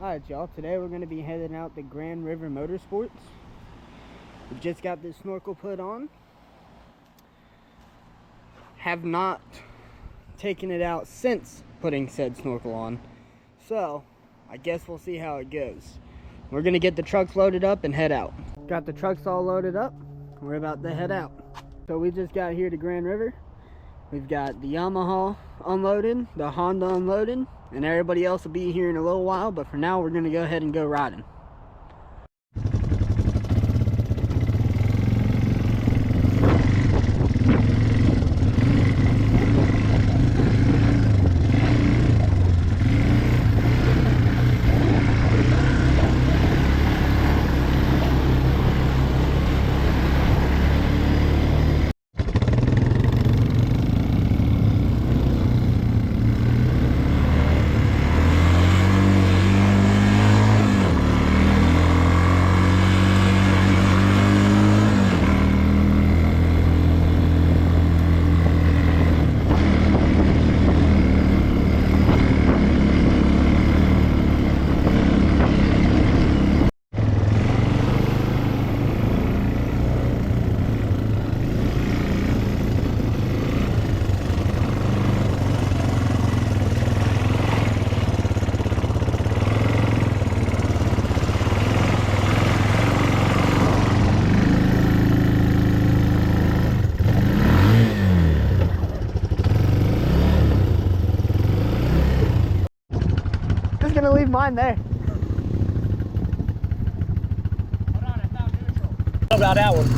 Alright y'all, today we're going to be heading out to Grand River Motorsports. We just got this snorkel put on. Have not taken it out since putting said snorkel on. So, I guess we'll see how it goes. We're going to get the trucks loaded up and head out. Got the trucks all loaded up. We're about to head out. So we just got here to Grand River. We've got the Yamaha unloaded, the Honda unloaded, and everybody else will be here in a little while, but for now we're going to go ahead and go riding. Just gonna leave mine there. Hold on, I found neutral. How about that one?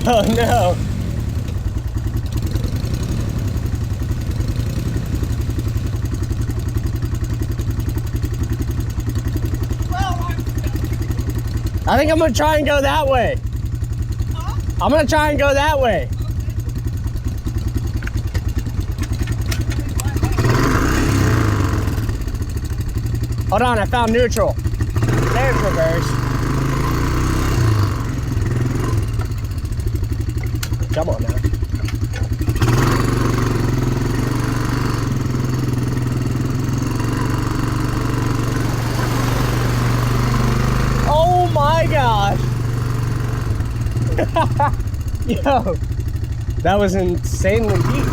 Oh no! I think I'm gonna try and go that way. Huh? I'm gonna try and go that way. Hold on, I found neutral. There's reverse. Come on now. Oh my gosh. Yo, that was insanely deep.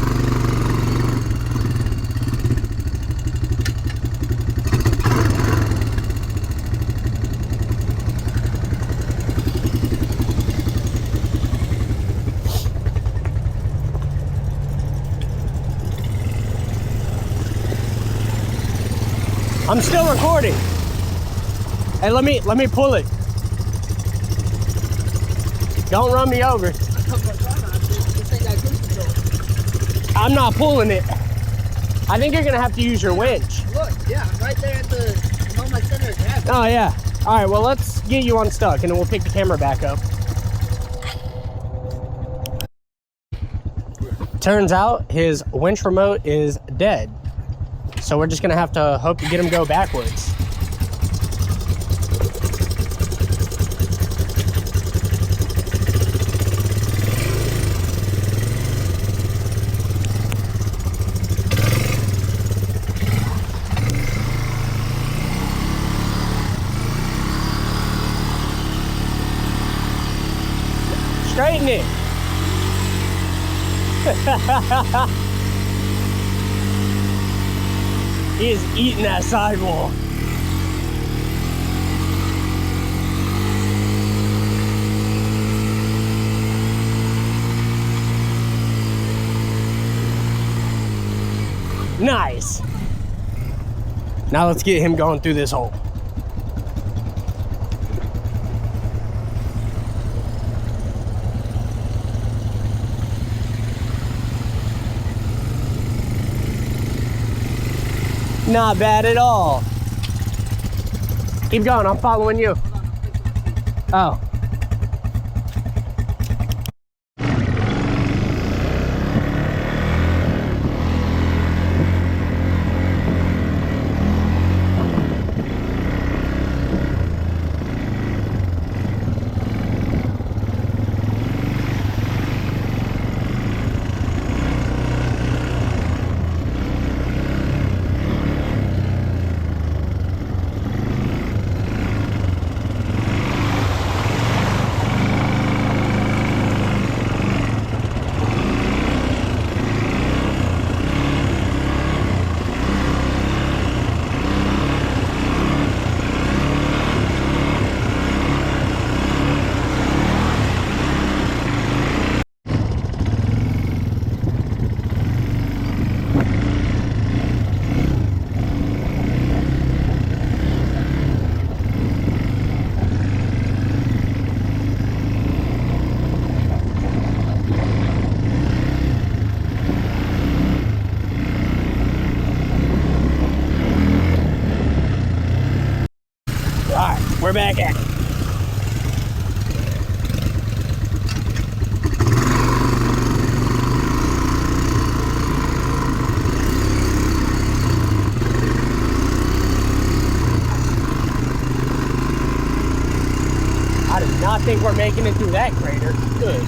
I'm still recording. Hey, let me pull it. Don't run me over. I'm not pulling it. I think you're gonna have to use your winch. Look, yeah, I'm right there at the moment center of gravity. Oh yeah. All right, well let's get you unstuck and then we'll pick the camera back up. Turns out his winch remote is dead. So we're just gonna have to hope to get him go backwards. Straighten it. He is eating that sidewall. Nice. Now let's get him going through this hole. Not bad at all. Keep going, I'm following you. Oh. Not think we're making it through that crater. Good.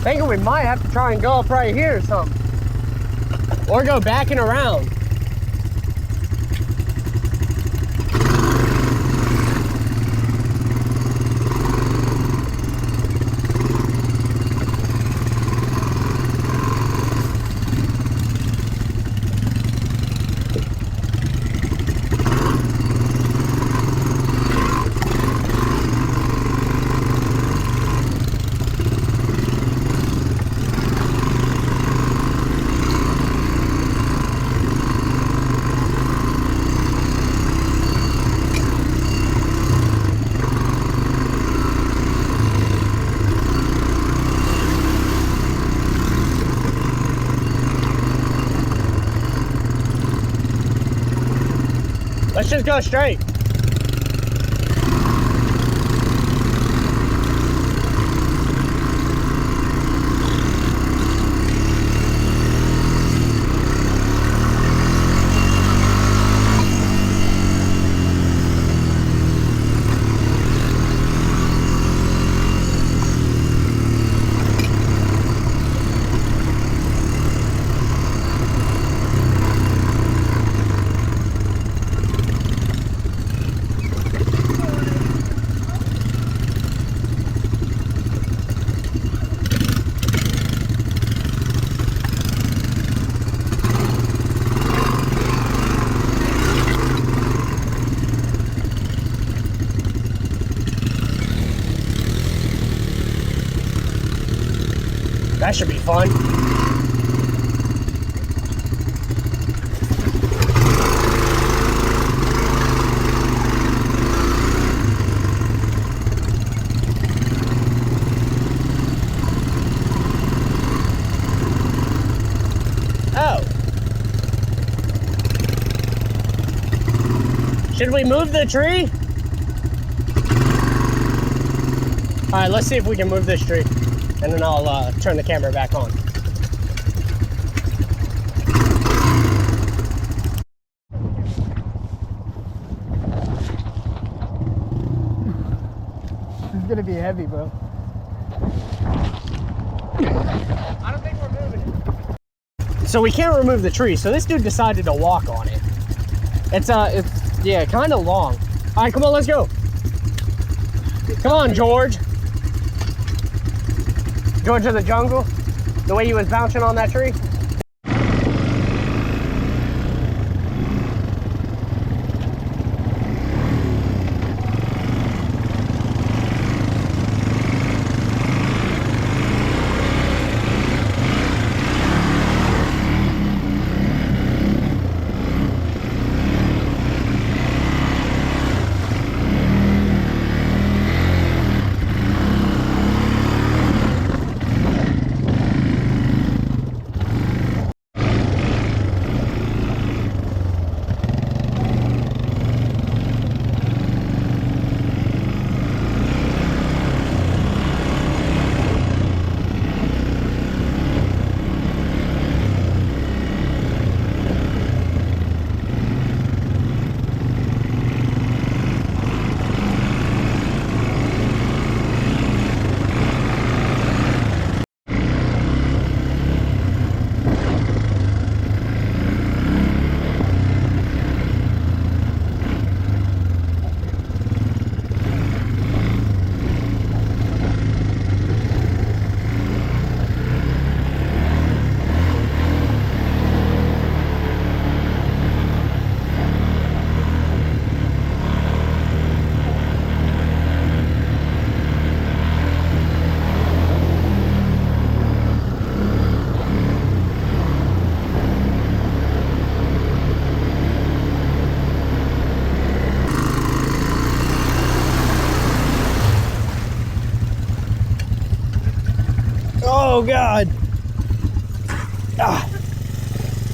Thinking we might have to try and go up right here or something. Or go back and around. Let's just go straight. That should be fun. Oh. Should we move the tree? All right, let's see if we can move this tree. And then I'll turn the camera back on. This is gonna be heavy, bro. I don't think we're moving it. So we can't remove the tree, so this dude decided to walk on it. It's yeah, kind of long. All right, come on, let's go. Come on, George. George of the Jungle, the way he was bouncing on that tree.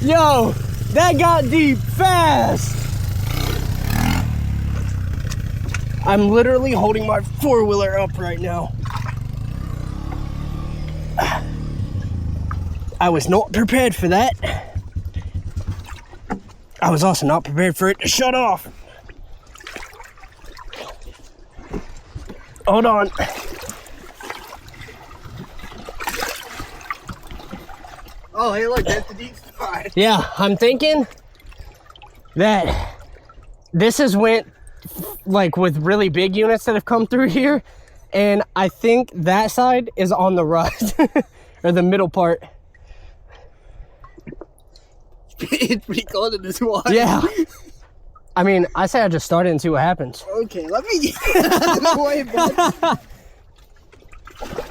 Yo, that got deep fast. I'm literally holding my four-wheeler up right now. I was not prepared for that. I was also not prepared for it to shut off. Hold on. Oh, hey, look, that's the deep spot. Yeah, I'm thinking that this has went like with really big units that have come through here, and I think that side is on the rut or the middle part. It's pretty cold in this water. Yeah. I mean, I say I just start it and see what happens. Okay, let me get out of the way, bud.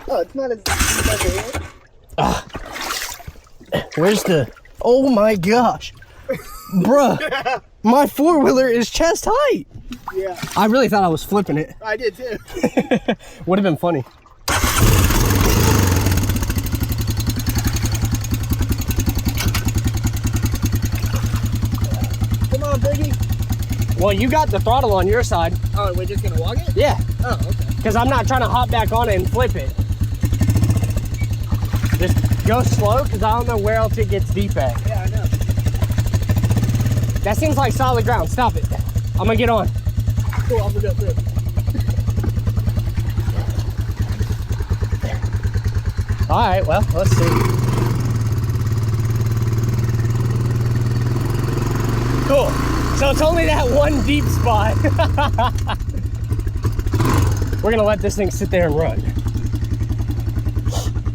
Oh, it's not as deep as here. Where's the... Oh my gosh. Bruh. My four-wheeler is chest height. Yeah. I really thought I was flipping it. I did too. Would have been funny. Come on, Biggie. Well, you got the throttle on your side. Oh, we're just gonna walk it? Yeah. Oh, okay. Because I'm not trying to hop back on it and flip it. Just go slow, because I don't know where else it gets deep at. Yeah, I know. That seems like solid ground. Stop it. I'm gonna get on. Cool, I'm gonna go through. All right, well, let's see. Cool. So it's only that one deep spot. We're gonna let this thing sit there and run.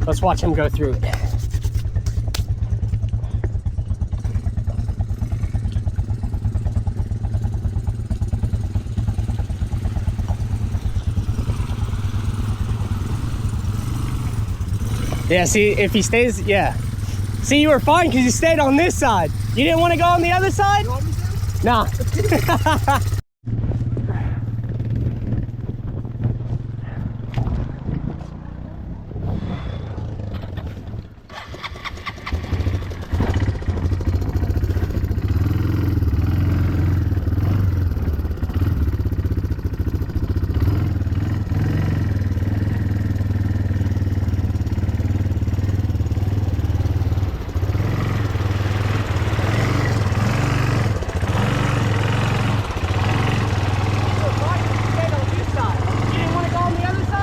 Let's watch him go through it. Yeah, see, if he stays, yeah. See, you were fine because you stayed on this side. You didn't want to go on the other side? You want me to? Nah.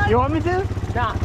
You want me to? Nah.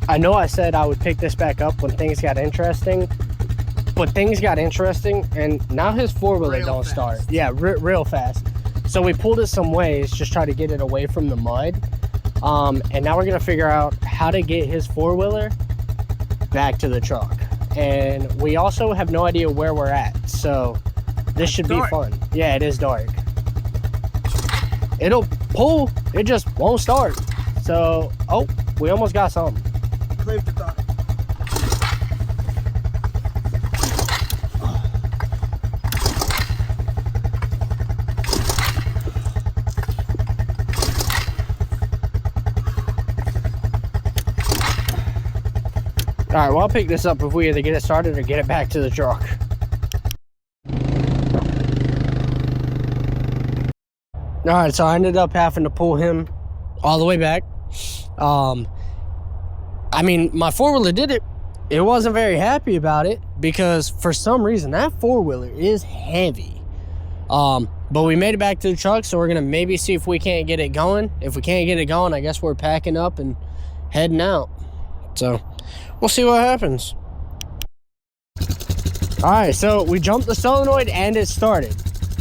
I know I said I would pick this back up when things got interesting, but things got interesting and now his four-wheeler don't start. Yeah, real fast. So we pulled it some ways, just try to get it away from the mud. And now we're gonna figure out how to get his four-wheeler back to the truck. And we also have no idea where we're at. So this should be fun. Yeah, it is dark. It'll pull, it just won't start. So, oh, we almost got something. Clear the thought. All right, well, I'll pick this up if we either get it started or get it back to the truck. All right, so I ended up having to pull him all the way back. I mean, my four-wheeler did it. It wasn't very happy about it because for some reason that four-wheeler is heavy. But we made it back to the truck, so we're gonna maybe see if we can't get it going. If we can't get it going, I guess we're packing up and heading out. So we'll see what happens. All right, so we jumped the solenoid and it started.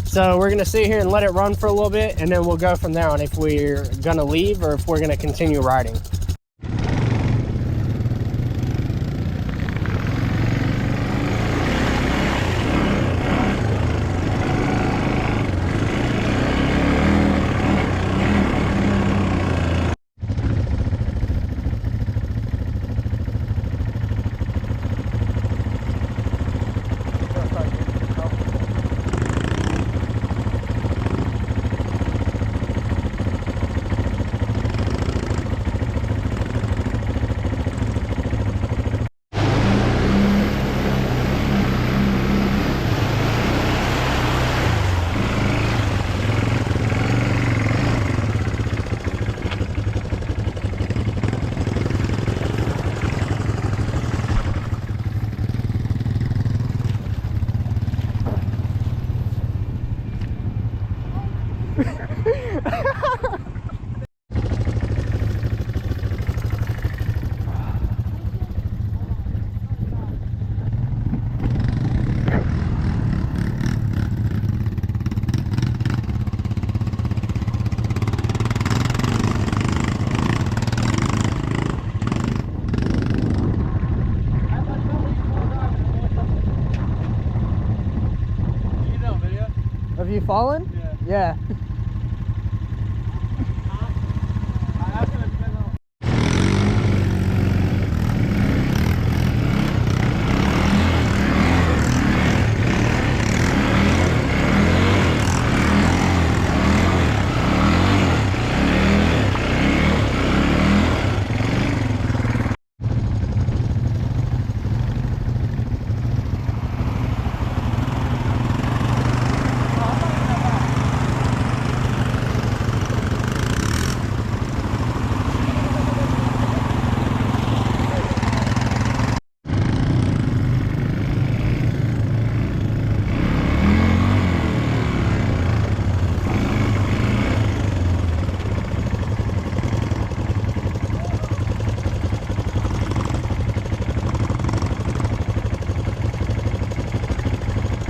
So we're gonna sit here and let it run for a little bit, and then we'll go from there on if we're gonna leave or if we're gonna continue riding. Have you fallen? Yeah.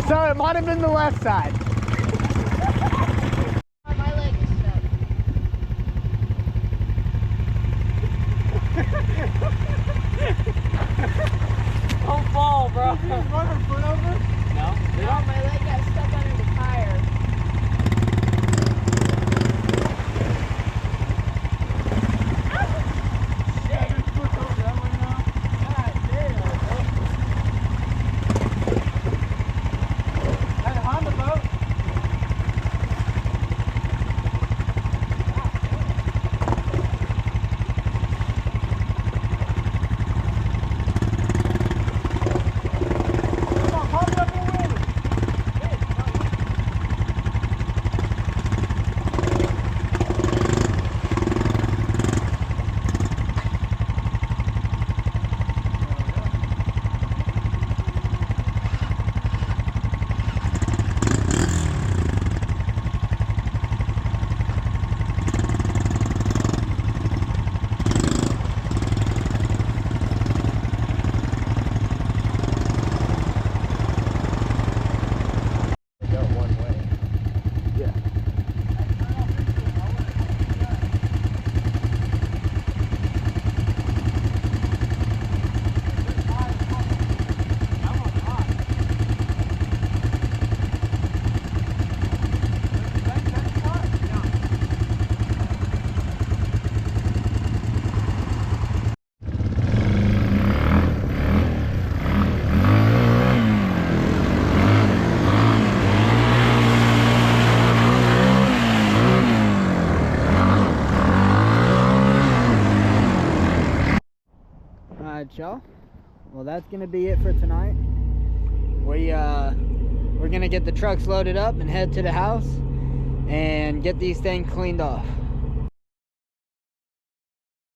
So it might have been the left side. My leg is stuck. Don't fall, bro. Did you just run her foot over? No. No, my leg got stuck under the tire. Y'all, well, that's gonna be it for tonight. We're gonna get the trucks loaded up and head to the house and get these things cleaned off.